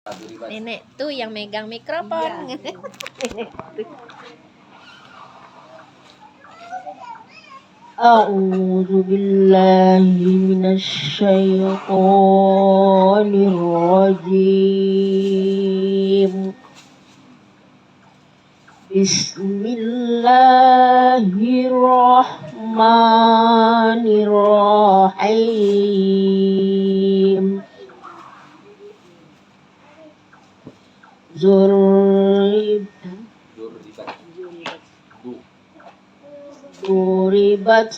Nenek tuh yang megang mikrofon. A'udzu billahi minasyaitonir rajim. Bismillahirrahmanirrahim. Duribat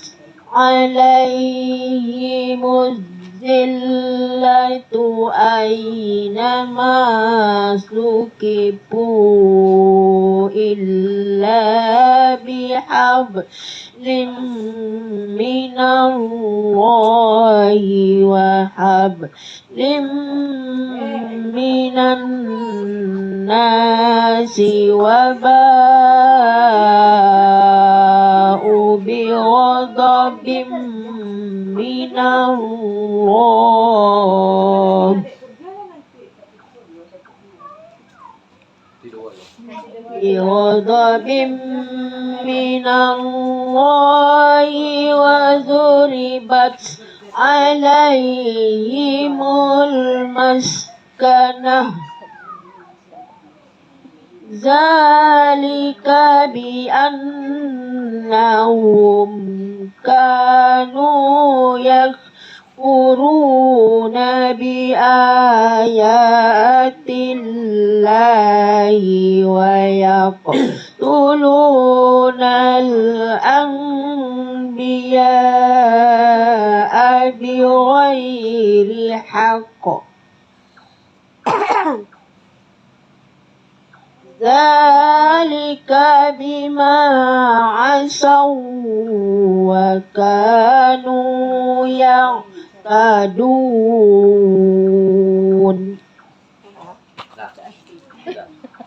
alaihimuz zillatu aynama sukifu illa bihablim minallahi wa hablim minan nasi wa ba'u bighadabim minallah bighadabim minallahi wa zuribat alaihimul maskanah zalika bi annahum kanu yakfuruna bi ayatillahi wa yaqtuluna al-anbiya'a bighairi haqq. Zalika bima asaw wa kanu ya'tadun.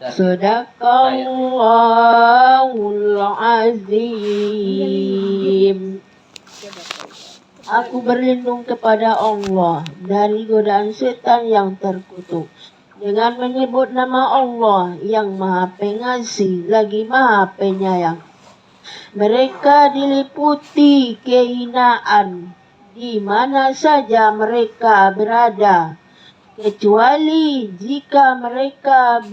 Sadaqallahul azim. Aku berlindung kepada Allah dari godaan setan yang terkutuk dengan menyebut nama Allah yang Maha Pengasih lagi Maha Penyayang. Mereka diliputi kehinaan di mana saja mereka berada, kecuali jika mereka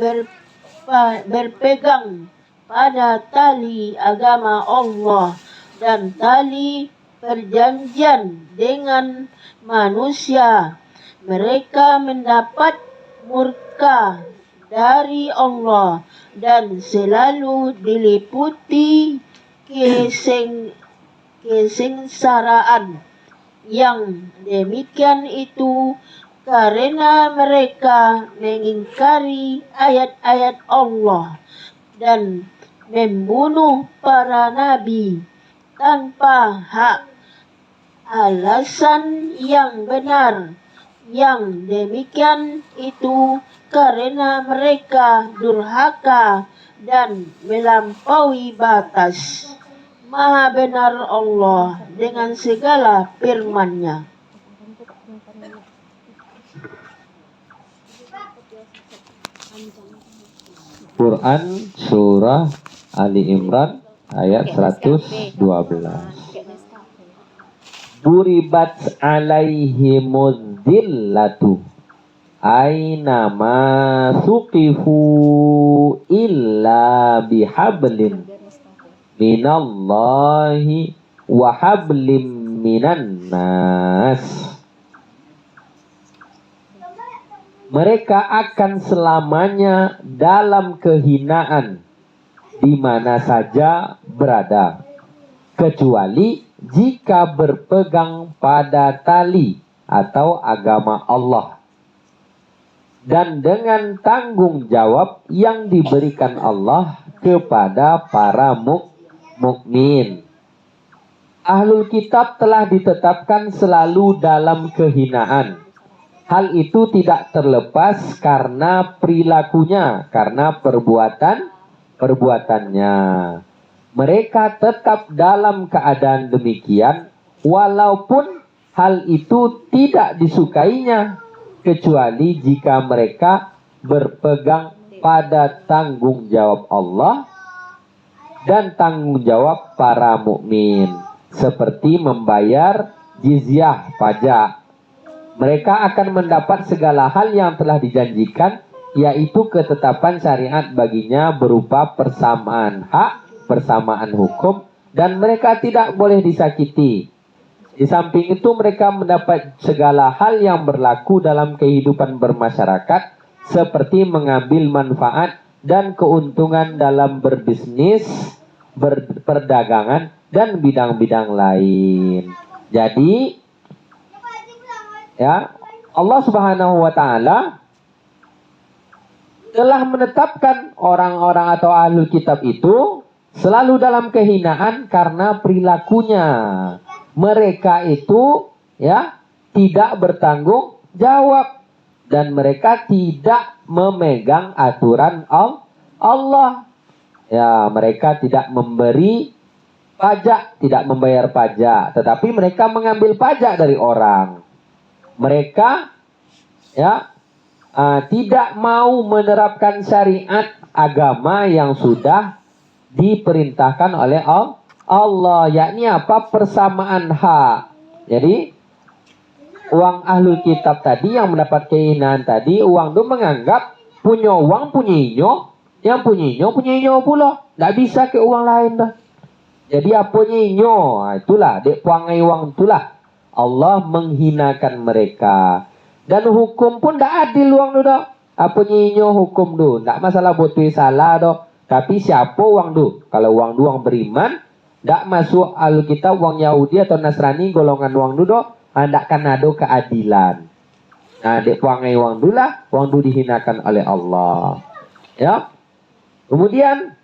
berpegang pada tali agama Allah dan tali perjanjian dengan manusia. Mereka mendapat murka dari Allah dan selalu diliputi kesengsaraan. Yang demikian itu karena mereka mengingkari ayat-ayat Allah dan membunuh para nabi tanpa hak alasan yang benar. Yang demikian itu karena mereka durhaka dan melampaui batas. Maha benar Allah dengan segala firman-Nya. Quran Surah Ali Imran ayat 112. Duribat alaihimuz zillatu aynama suqifu illa bihablin minallahi wa hablim minan nas. Mereka akan selamanya dalam kehinaan di mana saja berada, kecuali jika berpegang pada tali atau agama Allah dan dengan tanggung jawab yang diberikan Allah kepada para mukmin. Ahlul kitab telah ditetapkan selalu dalam kehinaan. Hal itu tidak terlepas karena perilakunya, karena perbuatannya. Mereka tetap dalam keadaan demikian walaupun hal itu tidak disukainya, kecuali jika mereka berpegang pada tanggung jawab Allah dan tanggung jawab para mukmin, seperti membayar jizyah pajak. Mereka akan mendapat segala hal yang telah dijanjikan, yaitu ketetapan syariat baginya berupa persamaan hak, persamaan hukum, dan mereka tidak boleh disakiti. Di samping itu mereka mendapat segala hal yang berlaku dalam kehidupan bermasyarakat, seperti mengambil manfaat dan keuntungan dalam berbisnis, perdagangan, dan bidang-bidang lain. Jadi, ya, Allah Subhanahu wa taala telah menetapkan orang-orang atau ahlul kitab itu selalu dalam kehinaan karena perilakunya. Mereka itu ya tidak bertanggung jawab dan mereka tidak memegang aturan Allah. Ya, mereka tidak memberi pajak, tidak membayar pajak, tetapi mereka mengambil pajak dari orang. Mereka ya tidak mau menerapkan syariat agama yang sudah diperintahkan oleh Allah, yakni apa? Persamaan hak. Jadi uang ahlul kitab tadi yang mendapat kehinaan tadi, uang itu menganggap punya uang punya inyo, yang punya inyo pula. Tidak bisa ke uang lain dah. Jadi apanya inyo, itulah dek puangai uang itulah. Allah menghinakan mereka. Dan hukum pun tidak adil uang itu dah. Apanya inyo hukum tu, tidak masalah botui salah dah. Tapi siapa uang tu? Kalau uang tu uang beriman, tidak masuk Alkitab uang Yahudi atau Nasrani golongan uang tu dah. Tidak akan ada keadilan. Nah, dek puangai uang tu lah, uang tu dihinakan oleh Allah. Ya. Kemudian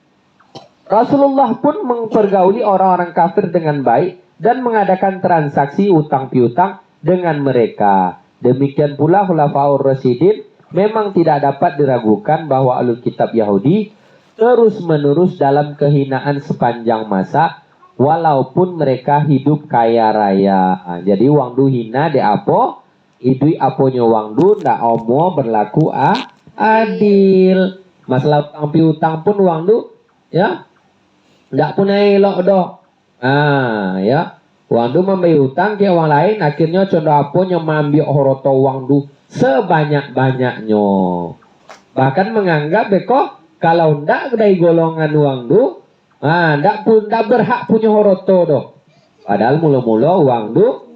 Rasulullah pun mempergauli orang-orang kafir dengan baik dan mengadakan transaksi utang piutang dengan mereka. Demikian pula Khulafaur Rasyidin memang tidak dapat diragukan bahwa ahlul kitab Yahudi terus-menerus dalam kehinaan sepanjang masa, walaupun mereka hidup kaya raya. Jadi uang du hina de apa? Idui aponyo uang du ndak omo berlaku adil. Masalah utang piutang pun uang du ya ndak punya elok doh. Ya. Uang du membayar utang ke orang lain, akhirnya contoh aponyo mengambil horoto uang du sebanyak-banyaknya. Bahkan menganggap beko kalau ndak dari golongan uang du, ndak berhak punya horoto doh. Padahal mula-mula uang du,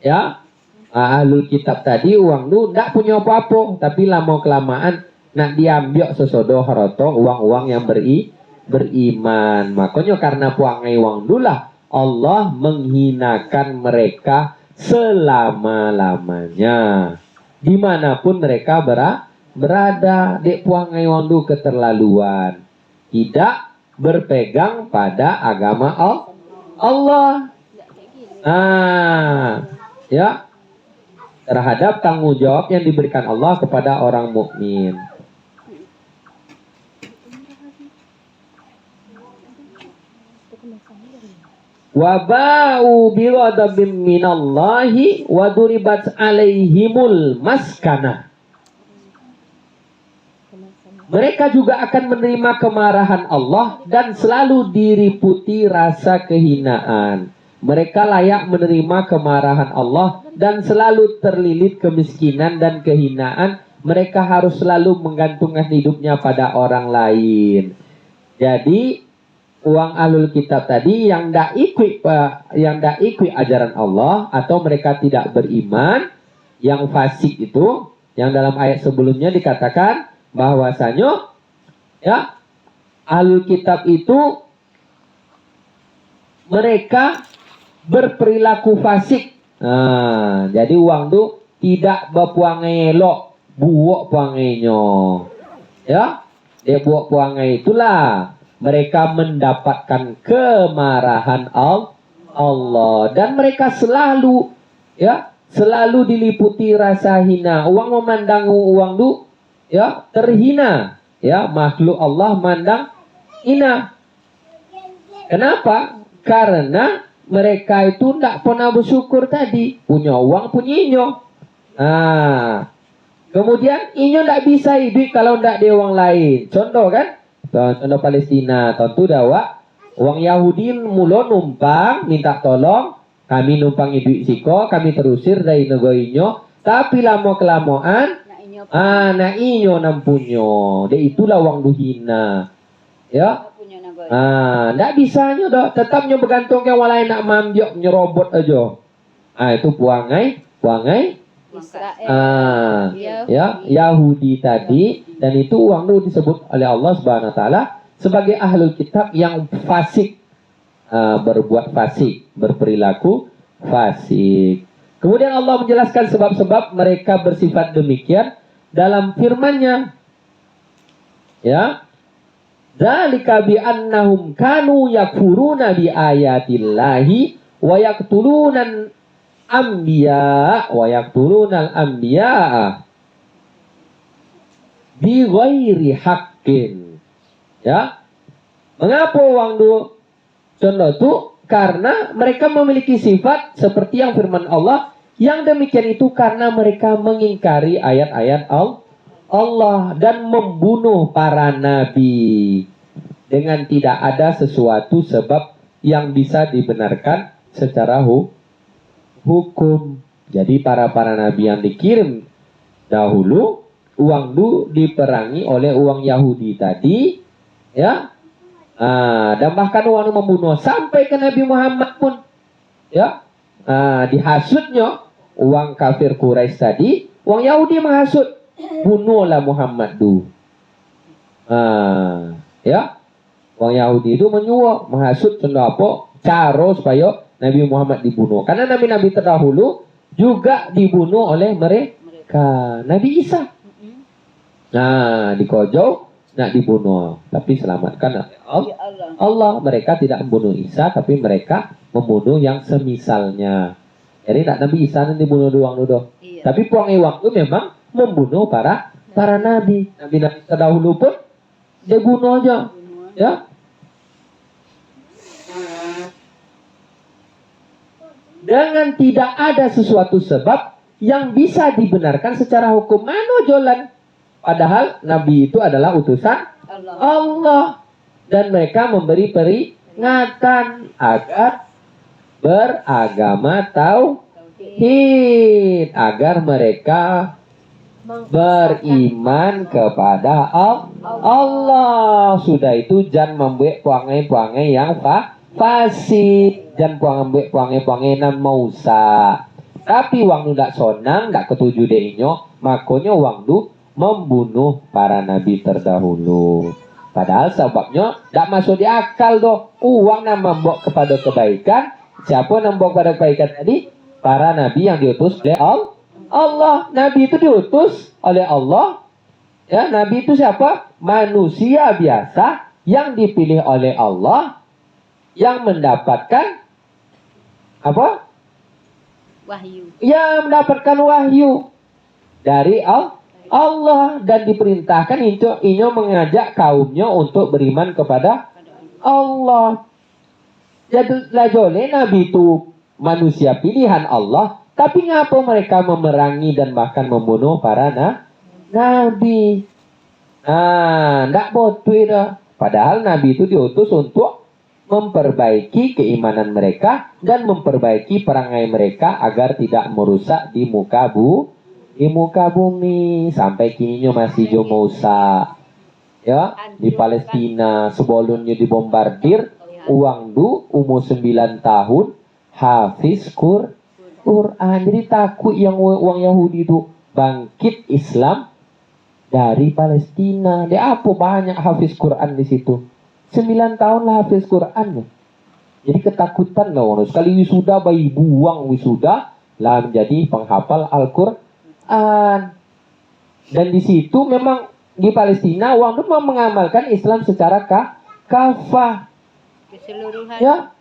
ya, ahlul kitab tadi uang du ndak punya apa-apa, tapi lama kelamaan nak diambil sesodo horoto uang-uang yang beriman. Makanya karena puangai uang du lah Allah menghinakan mereka selama-lamanya. Dimanapun mereka berada, dek puangai uang du keterlaluan. Tidak berpegang pada agama Allah. Ya. Terhadap tanggung jawab yang diberikan Allah kepada orang mukmin. Wabau bighadabim minallahi wa duribat alaihimul maskanah. Mereka juga akan menerima kemarahan Allah dan selalu diliputi rasa kehinaan. Mereka layak menerima kemarahan Allah dan selalu terlilit kemiskinan dan kehinaan. Mereka harus selalu menggantungkan hidupnya pada orang lain. Jadi uang ahlul kitab tadi yang tidak ikut ajaran Allah atau mereka tidak beriman, yang fasik itu, yang dalam ayat sebelumnya dikatakan bahwasanya ya ahlul kitab itu mereka berperilaku fasik. Jadi uang itu tidak berpuangai elok, buok puangainya. Ya, dia buok puangai itulah mereka mendapatkan kemarahan Allah dan mereka selalu diliputi rasa hina. Uang memandang uang itu ya terhina, ya makhluk Allah mandang hina. Kenapa? Karena mereka itu tidak pernah bersyukur tadi, punya uang punya inyo. Kemudian inyo ndak bisa hidup kalau ndak ada orang lain. Contoh kan? Contoh Palestina. Tentu dawa orang Yahudi mula numpang minta tolong. Kami numpang hidup siko, kami terusir dari negara inyo. Tapi lama kelamaan, nak inyo nampunyo. Dia itulah orang duhina. Ya. Ndak bisa nyo dok. Tetap nyo bergantung ke orang lain nak mambiok nyerobot aja. Itu puangai. Israel. Ya, Yahudi tadi, dan itu uang itu disebut oleh Allah Subhanahu wa taala sebagai ahlul kitab yang fasik, berbuat fasik, berperilaku fasik. Kemudian Allah menjelaskan sebab-sebab mereka bersifat demikian dalam firman-Nya. Ya. Dzalika bi annahum kanu yakfuruna bi ayatillahi wa yaqtuluna anbiya wa yaqtulunal anbiya bi ghairi haqqin. Ya. Mengapa wang du contoh itu? Karena mereka memiliki sifat seperti yang firman Allah, yang demikian itu karena mereka mengingkari ayat-ayat Allah dan membunuh para nabi dengan tidak ada sesuatu sebab yang bisa dibenarkan secara hukum. Jadi para nabi yang dikirim dahulu, uang du diperangi oleh uang Yahudi tadi, ya. Dan bahkan uang du membunuh sampai ke Nabi Muhammad pun, ya. Dihasutnya uang kafir Quraisy tadi, uang Yahudi menghasut, bunuhlah Muhammad du. Ya. Uang Yahudi itu menyuruh, menghasut contoh apa? Cara supaya Nabi Muhammad dibunuh. Karena nabi-nabi terdahulu juga dibunuh oleh mereka. Nabi Isa. Dikojok, nak dibunuh. Tapi selamatkan Allah. Mereka tidak membunuh Isa, tapi mereka membunuh yang semisalnya. Jadi tak Nabi Isa nanti dibunuh doang dulu. Iya. Tapi puangi waktu memang membunuh para nabi. Nabi-nabi terdahulu pun dia bunuh aja. Ya. Dengan tidak ada sesuatu sebab yang bisa dibenarkan secara hukum. Mana jalan? Padahal Nabi itu adalah utusan Allah. Dan mereka memberi peringatan agar beragama tauhid. Agar mereka beriman kepada Allah. Sudah itu jangan membuat puangai-puangai yang fasik, dan puangai nan mausa. Tapi wang nu dak sonang, dak ketujuh deinyo, makonyo wang du membunuh para nabi terdahulu. Padahal sebabnya dak masuk di akal doh. Uang yang membawa kepada kebaikan. Siapa yang membawa kepada kebaikan tadi? Para nabi yang diutus oleh Allah. Nabi itu diutus oleh Allah. Ya, nabi itu siapa? Manusia biasa yang dipilih oleh Allah, yang mendapatkan apa? Wahyu. Yang mendapatkan wahyu dari Allah dan diperintahkan inyo mengajak kaumnya untuk beriman kepada Allah. Jadi lajole Nabi itu manusia pilihan Allah, tapi ngapa mereka memerangi dan bahkan membunuh para nabi? Ndak bodoh dah. Padahal Nabi itu diutus untuk memperbaiki keimanan mereka dan memperbaiki perangai mereka agar tidak merusak di muka bumi. Sampai kini masih jomosa, ya, di Palestina sebelumnya dibombardir. Uang du umur 9 tahun hafiz Quran. Jadi takut yang uang Yahudi itu bangkit Islam dari Palestina. Dia apa banyak hafiz Quran di situ. 9 tahun lah hafiz Quran. Jadi ketakutan lah orang. Sekali wisuda bayi buang wisuda lah menjadi penghafal Al-Quran. Dan di situ memang di Palestina orang itu memang mengamalkan Islam secara kafah. Keseluruhan. Ya,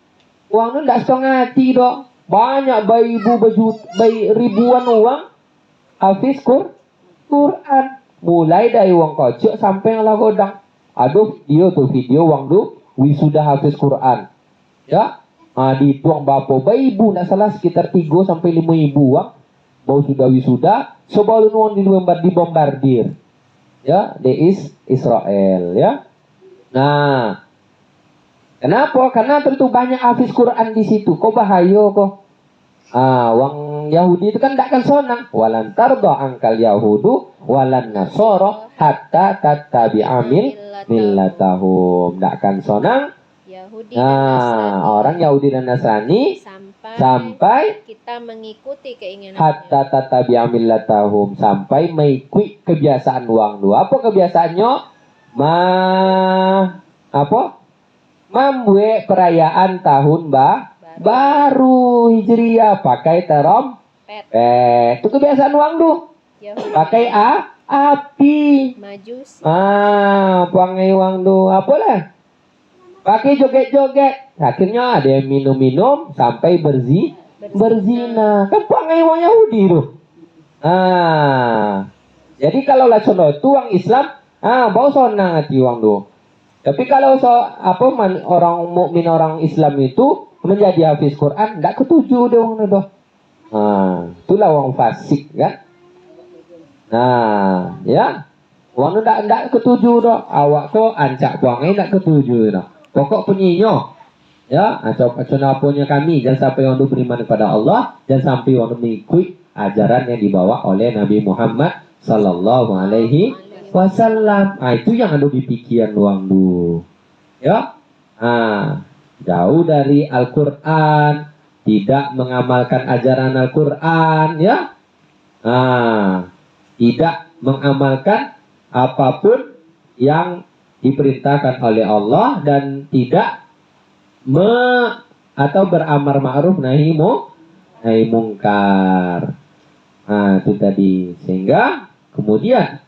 orang itu tidak setengah hati dong. Banyak bayi ribuan orang hafiz Quran. Mulai dari uang kocok sampai yang lagodang. Aduh, video uang du wisuda hafiz Quran. Ya, dituang bapo bayi ibu, tidak salah sekitar 3 sampai 5 ibu uang mau sudah wisuda, sebelum dibombardir. Ya, Israel ya. Nah, kenapa? Karena tentu banyak hafiz Quran di situ. Kok bahaya kok? Wong Yahudi itu kan tidak akan sonang. Walan tardo angkal Yahudu walan nasoro hatta tattabi'a millatahum. Tidak akan sonang. Yahudi dan Nasrani. Orang Yahudi dan Nasrani sampai kita mengikuti keinginan hatta tattabi'a millatahum, sampai mengikuti kebiasaan wong lu. Apa kebiasaannya? Membuat perayaan tahun baru Hijriah pakai terompet. Itu kebiasaan wong lu. Pakai api. Majus. Pangai wong lu apa lah? Pakai joget-joget. Akhirnya ada yang minum-minum sampai berzina. Kan pangai wong Yahudi tuh. Jadi kalau lah sono itu wong Islam, bau sonang hati wong tuh. Tapi kalau orang mukmin orang Islam itu menjadi hafiz Quran, tidak ketujuh deh wong itu. Itulah wong fasik kan. Ya. Wong itu tidak ketujuh doh. Awak kok ancak buangnya tidak ketujuh doh. Pokok punyinyo, ya, atau punya kami, jangan sampai orang beriman kepada Allah, jangan sampai orang mengikuti ajaran yang dibawa oleh Nabi Muhammad Sallallahu Alaihi Wasallam. Itu yang ada di pikiran luang du, ya. Jauh dari Al-Quran, tidak mengamalkan ajaran Al-Quran, ya. Tidak mengamalkan apapun yang diperintahkan oleh Allah dan tidak atau beramar ma'ruf nahi mungkar. Itu tadi. Sehingga kemudian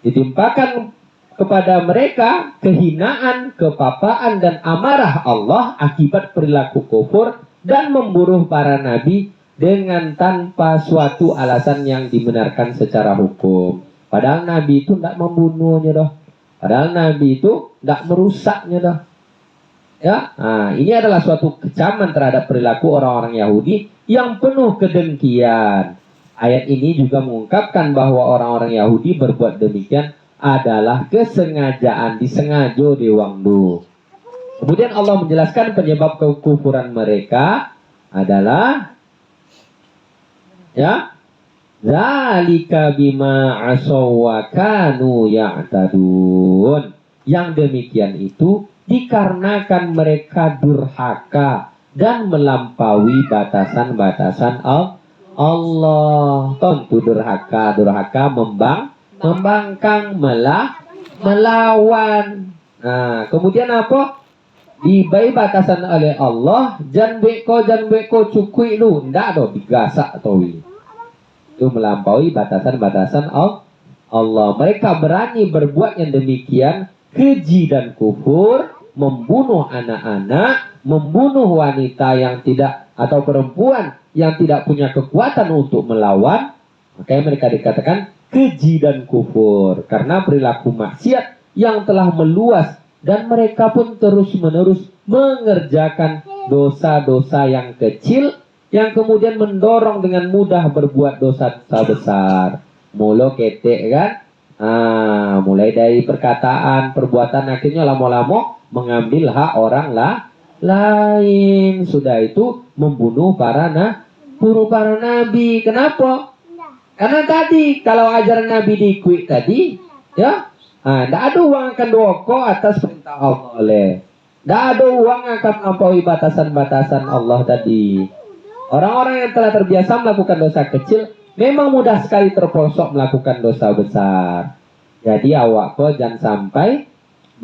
ditimpakan kepada mereka kehinaan, kepapaan dan amarah Allah akibat perilaku kufur dan membunuh para nabi dengan tanpa suatu alasan yang dibenarkan secara hukum. Padahal Nabi itu tidak membunuhnya dah. Padahal Nabi itu tidak merusaknya dah. Ya, ini adalah suatu kecaman terhadap perilaku orang-orang Yahudi yang penuh kedengkian. Ayat ini juga mengungkapkan bahwa orang-orang Yahudi berbuat demikian adalah kesengajaan, disengaja diwangdu. Kemudian Allah menjelaskan penyebab kekufuran mereka adalah, ya, zalika bima asaw wa kanu ya'tadun. Yang demikian itu dikarenakan mereka durhaka dan melampaui batasan-batasan Allah. Tentu durhaka membangkang, melawan. Kemudian apa? Dibai batasan oleh Allah, jan beko cukui lu, ndak do digasak towi. Itu melampaui batasan-batasan Allah. Mereka berani berbuat yang demikian, keji dan kufur, membunuh anak-anak, membunuh wanita yang tidak, atau perempuan yang tidak punya kekuatan untuk melawan. Makanya mereka dikatakan keji dan kufur karena perilaku maksiat yang telah meluas, dan mereka pun terus-menerus mengerjakan dosa-dosa yang kecil yang kemudian mendorong dengan mudah berbuat dosa-dosa besar. Mula ketek kan? Mulai dari perkataan, perbuatan, akhirnya lama-lama mengambil hak orang lain. Sudah itu membunuh para nabi. Kenapa? Karena tadi kalau ajaran Nabi diikuti tadi, ya, tidak ada uang akan doko atas perintah Allah. Tidak ada uang akan melampaui batasan-batasan Allah tadi. Orang-orang yang telah terbiasa melakukan dosa kecil memang mudah sekali terpelosok melakukan dosa besar. Jadi awak kok jangan sampai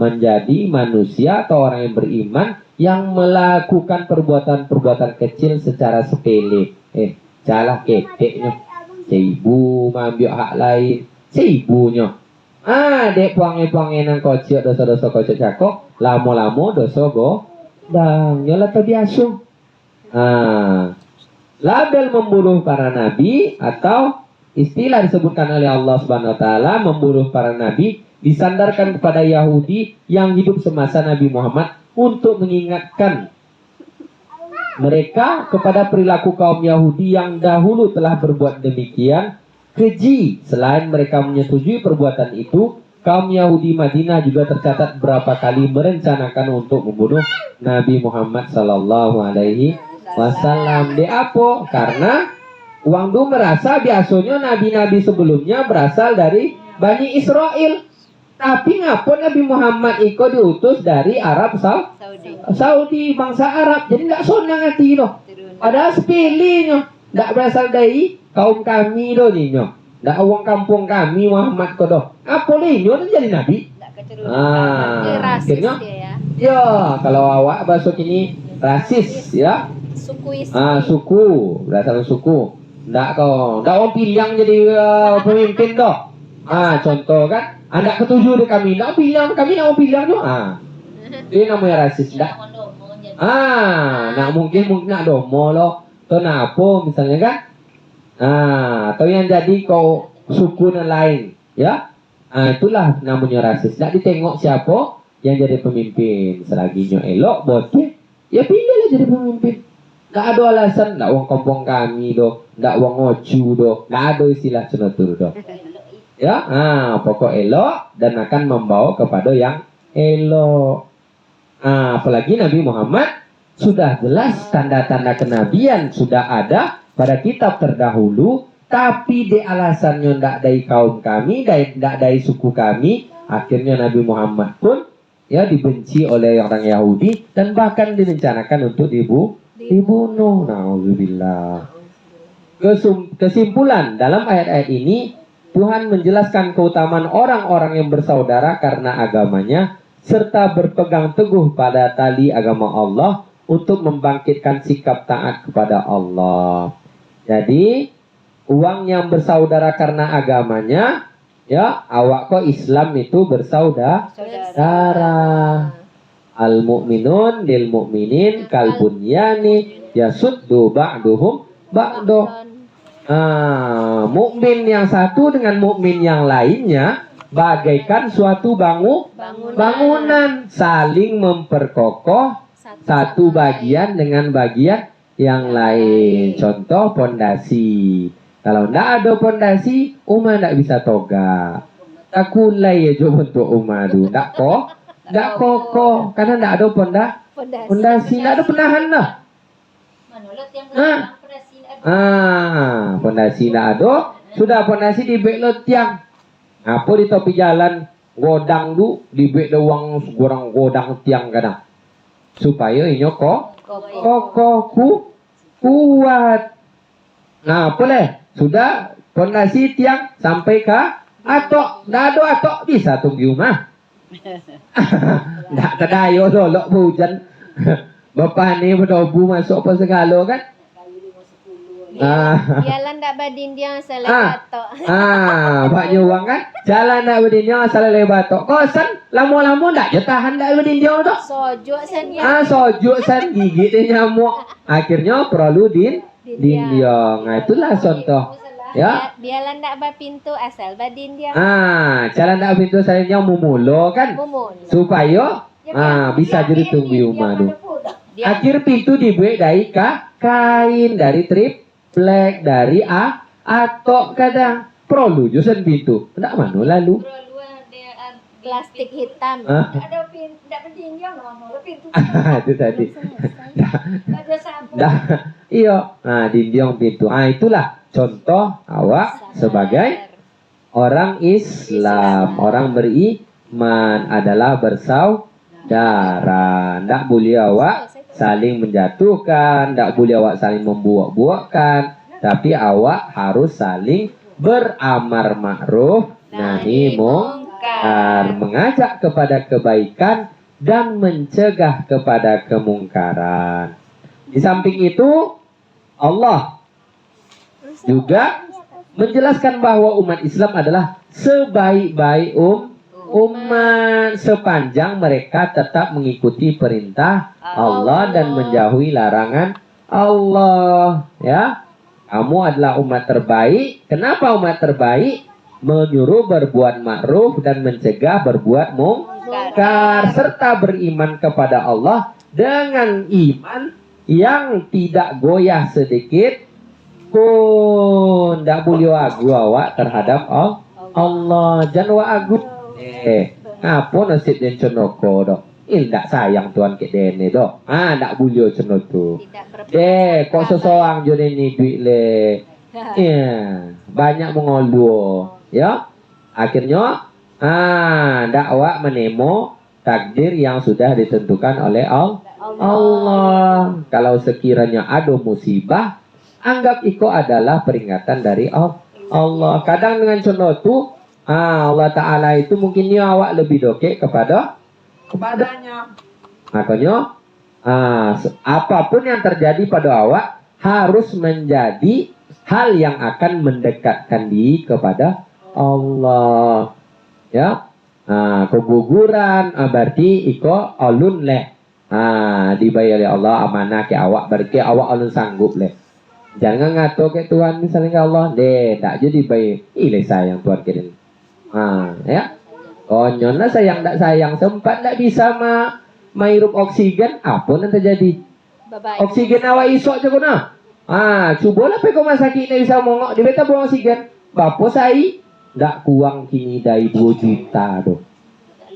menjadi manusia atau orang yang beriman yang melakukan perbuatan-perbuatan kecil secara sepele. Calah keteknya. Seibu mengambil hak lain. Seibunya. Dek puange-puange nang kocok, dosa-dosa kocok cakok. Lama-lama dosa dan nyolah terbiasa. Label membunuh para nabi, atau istilah disebutkan oleh Allah Subhanahu wa taala membunuh para nabi, disandarkan kepada Yahudi yang hidup semasa Nabi Muhammad untuk mengingatkan mereka kepada perilaku kaum Yahudi yang dahulu telah berbuat demikian keji. Selain mereka menyetujui perbuatan itu, kaum Yahudi Madinah juga tercatat berapa kali merencanakan untuk membunuh Nabi Muhammad sallallahu alaihi wasallam. De apa? Karena uang tu merasa biasanya nabi-nabi sebelumnya berasal dari Bani Israel. Tapi ngapa Nabi Muhammad itu diutus dari Arab Saudi, bangsa Arab. Jadi nggak sonang hati loh. Padahal sepilihnya nggak berasal dari kaum kami doh nyo. Nggak uang kampung kami Muhammad kok doh. Apa nyo jadi nabi? Akhirnya ya kalau awak bahasa kini rasis ya. Suku berasal suku. Nggak kok, nggak orang pilih jadi pemimpin doh. Contoh kan. Anda ketujuh di kami, nak bilang kami nak bilang tu, ini namanya rasis, tak? Nak mungkin nak domo lo, tu apa misalnya kan? Atau yang jadi kau suku yang lain, ya? Itulah namanya rasis. Tak ditengok siapa yang jadi pemimpin, selaginya elok, boleh, ya pilihlah jadi pemimpin. Tak ada alasan, tak uang kampung kami do, tak uang ngocu do, tak ada istilah cenatur do. Ya, pokok elok dan akan membawa kepada yang elok. Apalagi Nabi Muhammad sudah jelas tanda-tanda kenabian sudah ada pada kitab terdahulu, tapi de alasannya tidak dari kaum kami, tidak dari suku kami, akhirnya Nabi Muhammad pun ya dibenci oleh orang Yahudi dan bahkan direncanakan untuk dibunuh. Nauzubillah. Kesimpulan dalam ayat-ayat ini, Tuhan menjelaskan keutamaan orang-orang yang bersaudara karena agamanya, serta berpegang teguh pada tali agama Allah untuk membangkitkan sikap taat kepada Allah. Jadi, uang yang bersaudara karena agamanya, ya, awak kok Islam itu bersaudara. Al-mu'minun lil mu'minin kal bunyani yasuddu ba'duhum ba'do. Mukmin yang satu dengan mukmin yang lainnya bagaikan suatu bangunan saling memperkokoh satu bagian dengan bagian yang lain. Contoh pondasi. Kalau tidak ada pondasi, rumah tidak bisa toga. Tak kulai aja bentuk rumah tu. Tak kokoh karena tidak ada pondasi, tidak ada penahan lah. Pondasi tidak ada, sudah pondasi di bek tiang. Apa di topi jalan godang tu di bek doang gorang godang tiang kadang. Supaya ini kokoh kuat. Apa leh? Sudah pondasi tiang sampai ke atok. Tidak ada atok bisa tunggu rumah. Tidak kedayo dolok hujan. Bapak ni berdobu masuk apa segala kan? Jalan tak badin dia salah batok. Banyak uang kan? Jalan tak badin dia salah batok. Kosan lama-lama tak je tahan tak badin dia tu. Sojuk san. Sojuk san gigit dia nyamuk. Akhirnya perlu din dia. Itulah contoh. Ya. Biarlah tak ba pintu asal badin dia. Jalan tak pintu salahnya mumulo kan? Supaya bisa jadi tunggu rumah tu. Akhir pintu dibuat dari kain, dari triplek, dari atok kadang. Perlu jusan pintu. Tak mana lalu? Plastik hitam. Ada pintu, tidak penting dia ngomong pintu. Itu tadi. Iya. Dinding pintu. Itulah contoh awak sebagai orang Islam, orang beriman adalah bersaudara. Tidak boleh awak saling menjatuhkan, tidak boleh awak saling membuak-buakkan, tapi awak harus saling beramar ma'ruf nahi mungkar, mengajak kepada kebaikan dan mencegah kepada kemungkaran. Di samping itu, Allah juga menjelaskan bahwa umat Islam adalah sebaik-baik umat sepanjang mereka tetap mengikuti perintah Allah dan menjauhi larangan Allah. Ya, kamu adalah umat terbaik. Kenapa umat terbaik? Menyuruh berbuat ma'ruf dan mencegah berbuat mungkar serta beriman kepada Allah dengan iman yang tidak goyah sedikit pun. Tak boleh wagu awak terhadap Allah. Jangan wagu. Apa nasib dan cenoko dok? Tak sayang Tuhan ke dene dok. Tak boleh cenok tu. Tidak Kok seseorang jodoh ni duit le. Banyak mengolu. Ya. Akhirnya dakwah menemo takdir yang sudah ditentukan oleh Allah. Kalau sekiranya ada musibah, anggap itu adalah peringatan dari Allah. Kadang dengan contoh tu, Allah Ta'ala itu mungkin awak lebih doke kepadanya. Makanya, apapun yang terjadi pada awak harus menjadi hal yang akan mendekatkan diri kepada Allah. Ya, keguguran berarti iko alun leh. Dibayar oleh Allah amanah ke awak, berarti awak alun sanggup leh. Jangan ngato ke Tuhan misalnya ke Allah, tak jadi baik. Sayang Tuhan ke ya. Konyolnya sayang tak sayang, sempat tak bisa menghirup oksigen, apa yang terjadi? Oksigen awak isok je kena. Cubalah pergi rumah sakit ni bisa mongok, dia beta buang oksigen. Bapa saya tak kurang kini dari 2 juta tu.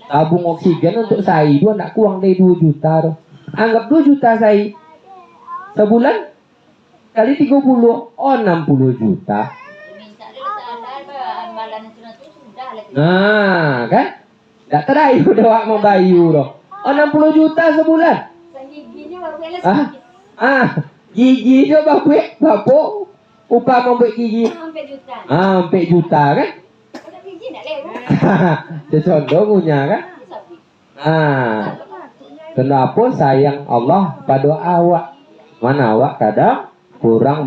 Tabung oksigen untuk saya tu tak kurang dari 2 juta tu. Anggap 2 juta saya sebulan kali 30, 60 juta. Kan? Tak terayu dah awak mau bayu tu. 60 juta sebulan. Giginya baru beres sakit. Gigi je bapa upah mau buat gigi. Sampai juta. 4 juta kan? Ada gigi nak lewu. Contoh punya kan? Kenapa sayang Allah pada awak? Mana awak kadang kurang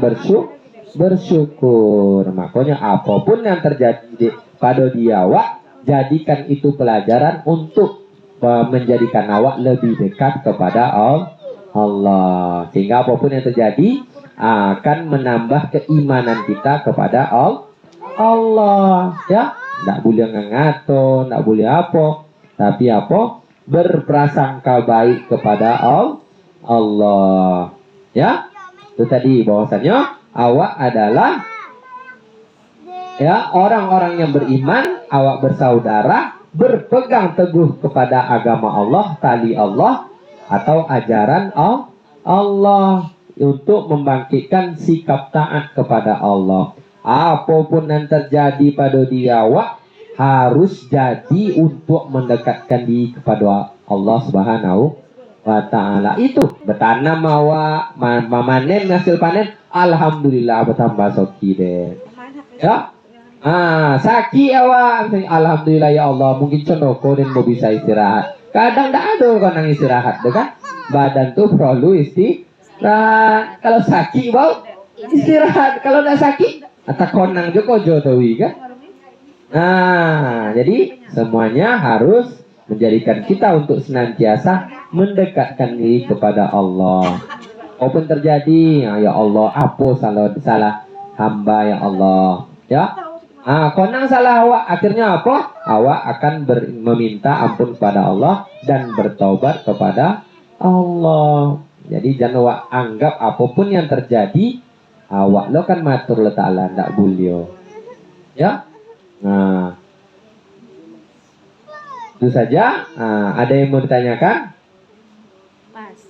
bersyukur. Makanya apapun yang terjadi pada dia awak, jadikan itu pelajaran untuk menjadikan awak lebih dekat kepada Allah. Sehingga apapun yang terjadi akan menambah keimanan kita kepada Allah. Ya, tak boleh ngato, tak boleh apa, tapi apa? Berprasangka baik kepada Allah. Ya, itu tadi bahwasanya awak adalah ya orang-orang yang beriman, awak bersaudara, berpegang teguh kepada agama Allah, tali Allah atau ajaran Allah untuk membangkitkan sikap taat kepada Allah. Apapun yang terjadi pada diri awak harus jadi untuk mendekatkan diri kepada Allah Subhanahu wa Ta'ala. Itu bertanam awak, memanen hasil panen, alhamdulillah bertambah soki deh. Ya. Sakit awak, alhamdulillah ya Allah, mungkin conoko dan mau bisa istirahat. Kadang tak ada orang istirahat, kan? Badan tuh perlu istirahat. Kalau sakit bau istirahat, kalau tak sakit atau konang juga jodohi kan? Jadi semuanya harus menjadikan kita untuk senantiasa mendekatkan diri kepada Allah. Apapun terjadi, ya Allah, apa salah hamba ya Allah, ya. Konang salah awak, akhirnya apa? Awak akan meminta ampun kepada Allah dan bertobat kepada Allah. Jadi jangan awak anggap apapun yang terjadi, awak lo kan matur Allah Ta'ala, ndak boleh. Ya. Itu saja. Ada yang mau ditanyakan? Mas.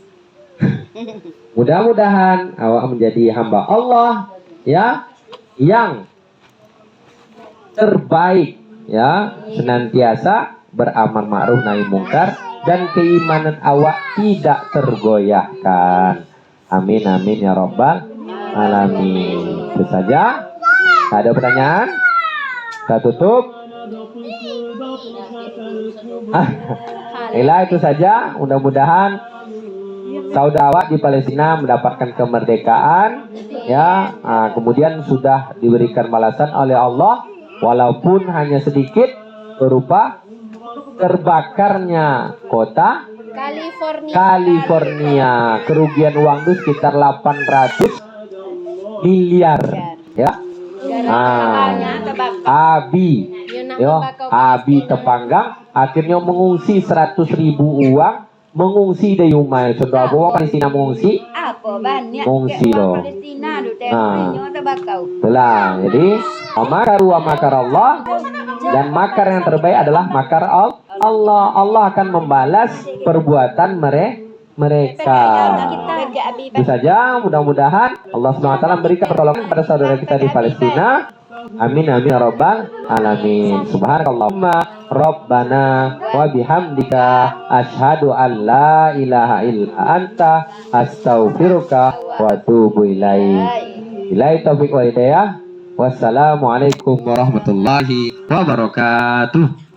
Mudah-mudahan awak menjadi hamba Allah ya yang terbaik ya, senantiasa beramal ma'ruf nahi mungkar dan keimanan awak tidak tergoyahkan. Amin amin ya rabbal alamin. Itu saja. Ada pertanyaan? Kita tutup. Itu saja. Mudah-mudahan saudara di Palestina mendapatkan kemerdekaan ya. Kemudian sudah diberikan balasan oleh Allah, walaupun hanya sedikit, berupa terbakarnya kota California. Kerugian uang itu sekitar 800 miliar ya. Abi tepanggang akhirnya mengungsi 100.000 uang mengungsi dari rumah sudah bawa Palestina mengungsi Apa banyak Mengungsi ke loh. orang Palestina tu Ah. tempohnya terbakau. telah. Jadi makaru wa makar Allah, dan makar yang terbaik adalah makar Allah. Allah akan membalas perbuatan mereka. Itu saja, mudah-mudahan Allah SWT berikan pertolongan pada saudara kita di Palestina. Amin amin ya rabbal alamin. Subhanakallahumma rabbana wa bihamdika asyhadu an la ilaha illa anta astaghfiruka wa atubu ilaik. Billahi taufiq wal hidayah. Wassalamualaikum warahmatullahi wabarakatuh.